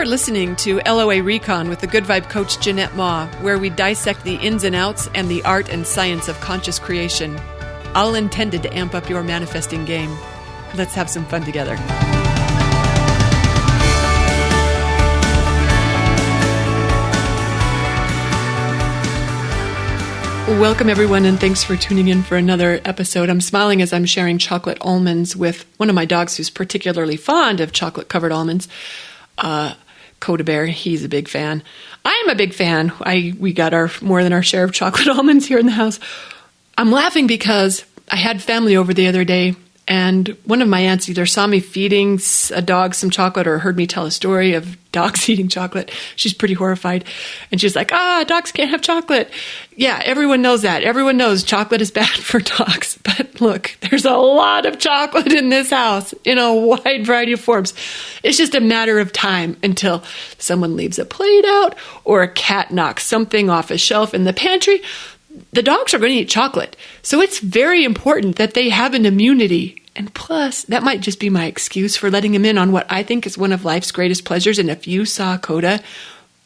listening to LOA Recon with the Good Vibe coach Jeanette Ma, where we dissect the ins and outs and the art and science of conscious creation, all intended to amp up your manifesting game. Let's have some fun together. Welcome, everyone, and thanks for tuning in for another episode. I'm smiling as I'm sharing chocolate almonds with one of my dogs who's particularly fond of chocolate-covered almonds. Coda Bear, he's a big fan. I'm a big fan. We got more than our share of chocolate almonds here in the house. I'm laughing because I had family over the other day, and one of my aunts either saw me feeding a dog some chocolate or heard me tell a story of dogs eating chocolate. She's pretty horrified. And she's like, dogs can't have chocolate. Yeah, everyone knows that. Everyone knows chocolate is bad for dogs. But look, there's a lot of chocolate in this house in a wide variety of forms. It's just a matter of time until someone leaves a plate out or a cat knocks something off a shelf in the pantry. The dogs are going to eat chocolate. So it's very important that they have an immunity. And plus, that might just be my excuse for letting him in on what I think is one of life's greatest pleasures. And if you saw Coda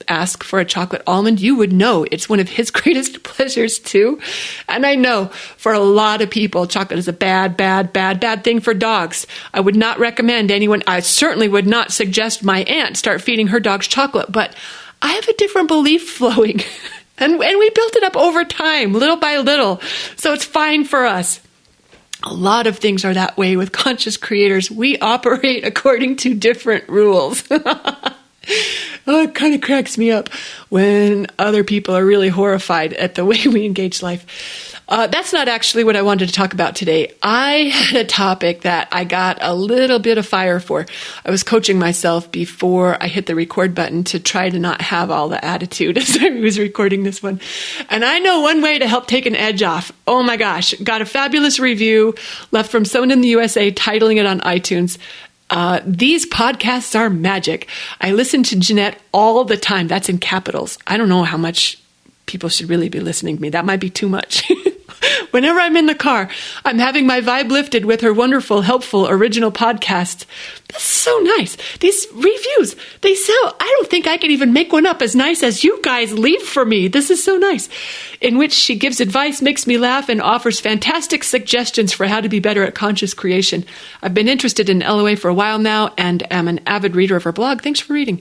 ask for a chocolate almond, you would know it's one of his greatest pleasures too. And I know for a lot of people, chocolate is a bad thing for dogs. I would not recommend anyone, I certainly would not suggest my aunt start feeding her dogs chocolate, but I have a different belief flowing. And we built it up over time, little by little. So it's fine for us. A lot of things are that way with conscious creators. We operate according to different rules. It kind of cracks me up when other people are really horrified at the way we engage life. That's not actually what I wanted to talk about today. I had a topic that I got a little bit of fire for. I was coaching myself before I hit the record button to try to not have all the attitude as I was recording this one. And I know one way to help take an edge off. Oh my gosh, got a fabulous review left from someone in the USA titling it on iTunes. These podcasts are magic. I listen to Jeanette all the time. That's in capitals. I don't know how much people should really be listening to me. That might be too much. Whenever I'm in the car, I'm having my vibe lifted with her wonderful, helpful, original podcasts. That's so nice. These reviews, they sell. I don't think I could even make one up as nice as you guys leave for me. This is so nice. In which she gives advice, makes me laugh, and offers fantastic suggestions for how to be better at conscious creation. I've been interested in LOA for a while now and am an avid reader of her blog. Thanks for reading.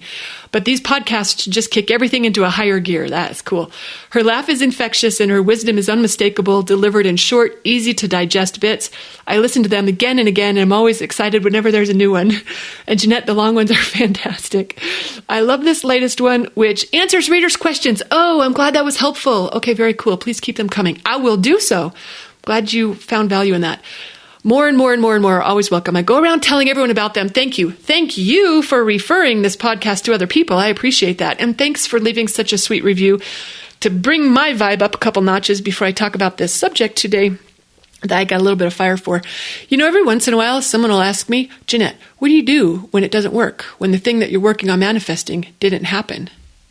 But these podcasts just kick everything into a higher gear. That's cool. Her laugh is infectious and her wisdom is unmistakable, delivered in short, easy to digest bits. I listen to them again and again, and I'm always excited whenever there's a new one. And Jeanette, the long ones are fantastic. I love this latest one, which answers readers' questions. Oh, I'm glad that was helpful. Okay, very cool. Please keep them coming. I will do so. Glad you found value in that. More and more and more and more are always welcome. I go around telling everyone about them. Thank you. Thank you for referring this podcast to other people. I appreciate that. And thanks for leaving such a sweet review to bring my vibe up a couple notches before I talk about this subject today that I got a little bit of fire for. You know, every once in a while, someone will ask me, Jeanette, what do you do when it doesn't work? When the thing that you're working on manifesting didn't happen?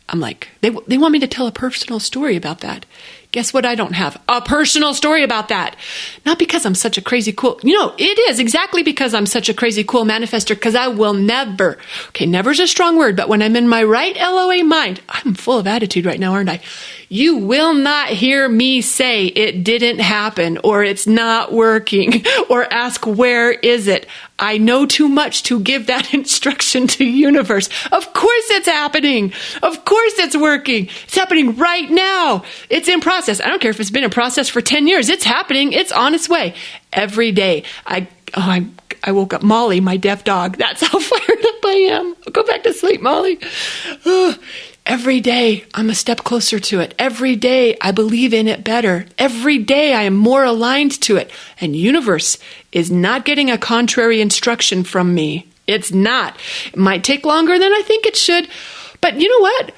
I'm like, they want me to tell a personal story about that. Guess what? I don't have a personal story about that. Not because I'm such a crazy cool, it is exactly because I'm such a crazy cool manifester, because I will never, never's a strong word, but when I'm in my right LOA mind, I'm full of attitude right now, aren't I? You will not hear me say it didn't happen or it's not working or ask, where is it? I know too much to give that instruction to universe. Of course it's happening. Of course it's working. It's happening right now. It's in process. I don't care if it's been in process for 10 years. It's happening. It's on its way. Every day. I woke up Molly, my deaf dog. That's how fired up I am. I'll go back to sleep, Molly. Every day, I'm a step closer to it. Every day, I believe in it better. Every day, I am more aligned to it. And universe is not getting a contrary instruction from me. It's not. It might take longer than I think it should. But you know what?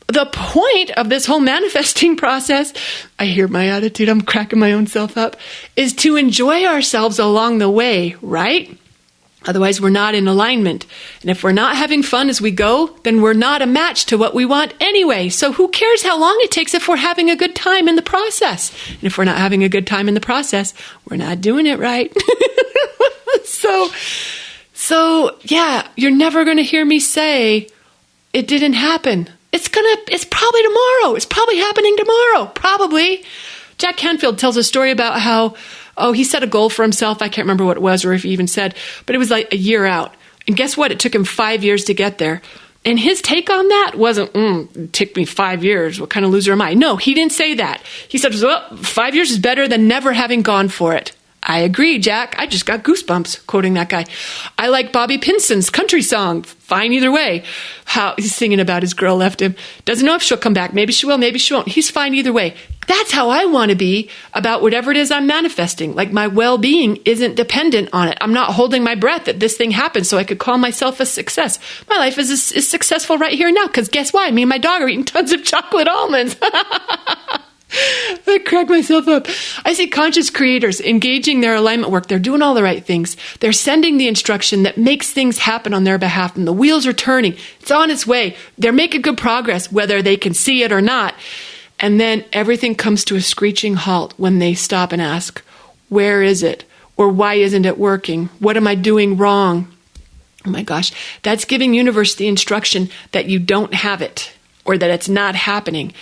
The point of this whole manifesting process, I hear my attitude, I'm cracking my own self up, is to enjoy ourselves along the way, right? Otherwise, we're not in alignment. And if we're not having fun as we go, then we're not a match to what we want anyway. So who cares how long it takes if we're having a good time in the process? And if we're not having a good time in the process, we're not doing it right. So yeah, you're never going to hear me say it didn't happen. It's probably tomorrow. It's probably happening tomorrow. Probably. Jack Canfield tells a story about how, he set a goal for himself. I can't remember what it was or if he even said, but it was like a year out. And guess what? It took him 5 years to get there. And his take on that wasn't, it took me 5 years. What kind of loser am I? No, he didn't say that. He said, well, 5 years is better than never having gone for it. I agree, Jack. I just got goosebumps quoting that guy. I like Bobby Pinson's country song, Fine Either Way. How he's singing about his girl left him. Doesn't know if she'll come back. Maybe she will, maybe she won't. He's fine either way. That's how I want to be about whatever it is I'm manifesting. Like my well-being isn't dependent on it. I'm not holding my breath that this thing happens so I could call myself a success. My life is successful right here and now because guess why? Me and my dog are eating tons of chocolate almonds. I crack myself up. I see conscious creators engaging their alignment work. They're doing all the right things. They're sending the instruction that makes things happen on their behalf, and the wheels are turning. It's on its way. They're making good progress, whether they can see it or not. And then everything comes to a screeching halt when they stop and ask, where is it? Or why isn't it working? What am I doing wrong? Oh my gosh, that's giving universe the instruction that you don't have it or that it's not happening.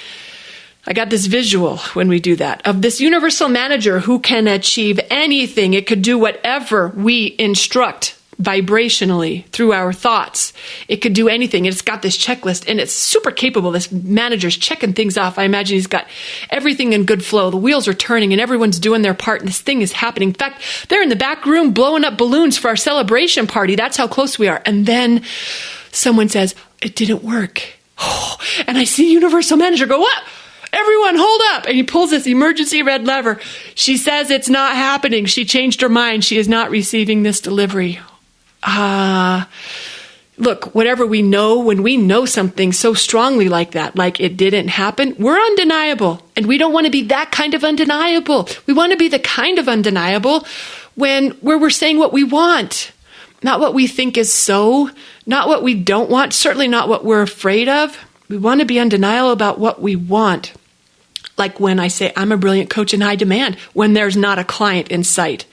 I got this visual when we do that of this universal manager who can achieve anything. It could do whatever we instruct vibrationally through our thoughts. It could do anything. It's got this checklist and it's super capable. This manager's checking things off. I imagine he's got everything in good flow. The wheels are turning and everyone's doing their part and this thing is happening. In fact, they're in the back room blowing up balloons for our celebration party. That's how close we are. And then someone says, it didn't work. And I see universal manager go, what? Everyone, hold up. And he pulls this emergency red lever. She says it's not happening. She changed her mind. She is not receiving this delivery. Look, whatever we know, when we know something so strongly like that, like it didn't happen, we're undeniable. And we don't want to be that kind of undeniable. We want to be the kind of undeniable where we're saying what we want, not what we think is so, not what we don't want, certainly not what we're afraid of. We want to be undeniable about what we want. Like when I say, I'm a brilliant coach in high demand, when there's not a client in sight.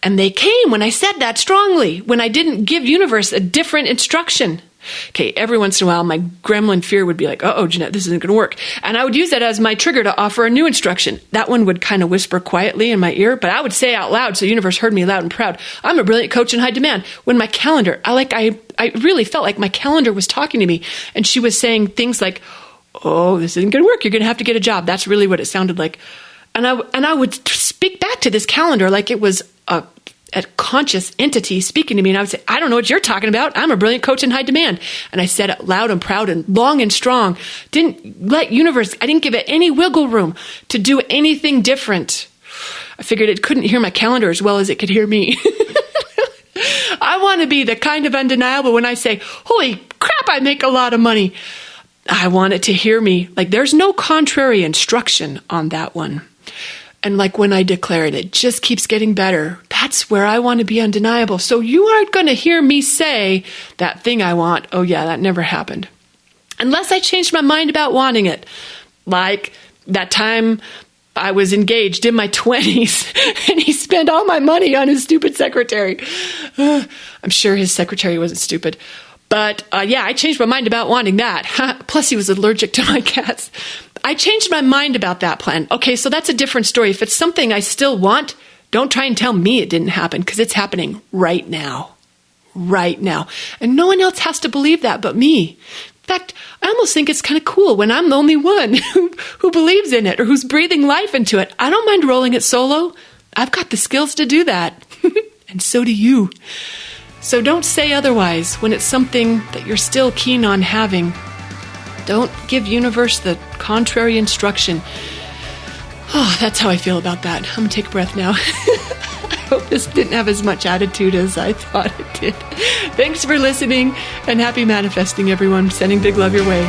And they came when I said that strongly, when I didn't give universe a different instruction. Okay, every once in a while, my gremlin fear would be like, uh-oh, Jeanette, this isn't going to work. And I would use that as my trigger to offer a new instruction. That one would kind of whisper quietly in my ear, but I would say out loud so the universe heard me loud and proud. I'm a brilliant coach in high demand. When my calendar, I really felt like my calendar was talking to me. And she was saying things like, oh, this isn't going to work. You're going to have to get a job. That's really what it sounded like. And I would speak back to this calendar like it was a conscious entity speaking to me. And I would say, I don't know what you're talking about. I'm a brilliant coach in high demand. And I said it loud and proud and long and strong. Didn't let universe, I didn't give it any wiggle room to do anything different. I figured it couldn't hear my calendar as well as it could hear me. I want to be the kind of undeniable when I say, holy crap, I make a lot of money. I want it to hear me. Like there's no contrary instruction on that one. And like when I declare it, it just keeps getting better. That's where I want to be undeniable. So you aren't going to hear me say that thing I want. Oh yeah, that never happened. Unless I changed my mind about wanting it. Like that time I was engaged in my 20s and he spent all my money on his stupid secretary. I'm sure his secretary wasn't stupid. But yeah, I changed my mind about wanting that. Plus, he was allergic to my cats. I changed my mind about that plan. Okay, so that's a different story. If it's something I still want, don't try and tell me it didn't happen because it's happening right now. Right now. And no one else has to believe that but me. In fact, I almost think it's kind of cool when I'm the only one who believes in it or who's breathing life into it. I don't mind rolling it solo. I've got the skills to do that. And so do you. So don't say otherwise when it's something that you're still keen on having. Don't give universe the contrary instruction. Oh, that's how I feel about that. I'm going to take a breath now. I hope this didn't have as much attitude as I thought it did. Thanks for listening and happy manifesting, everyone. Sending big love your way.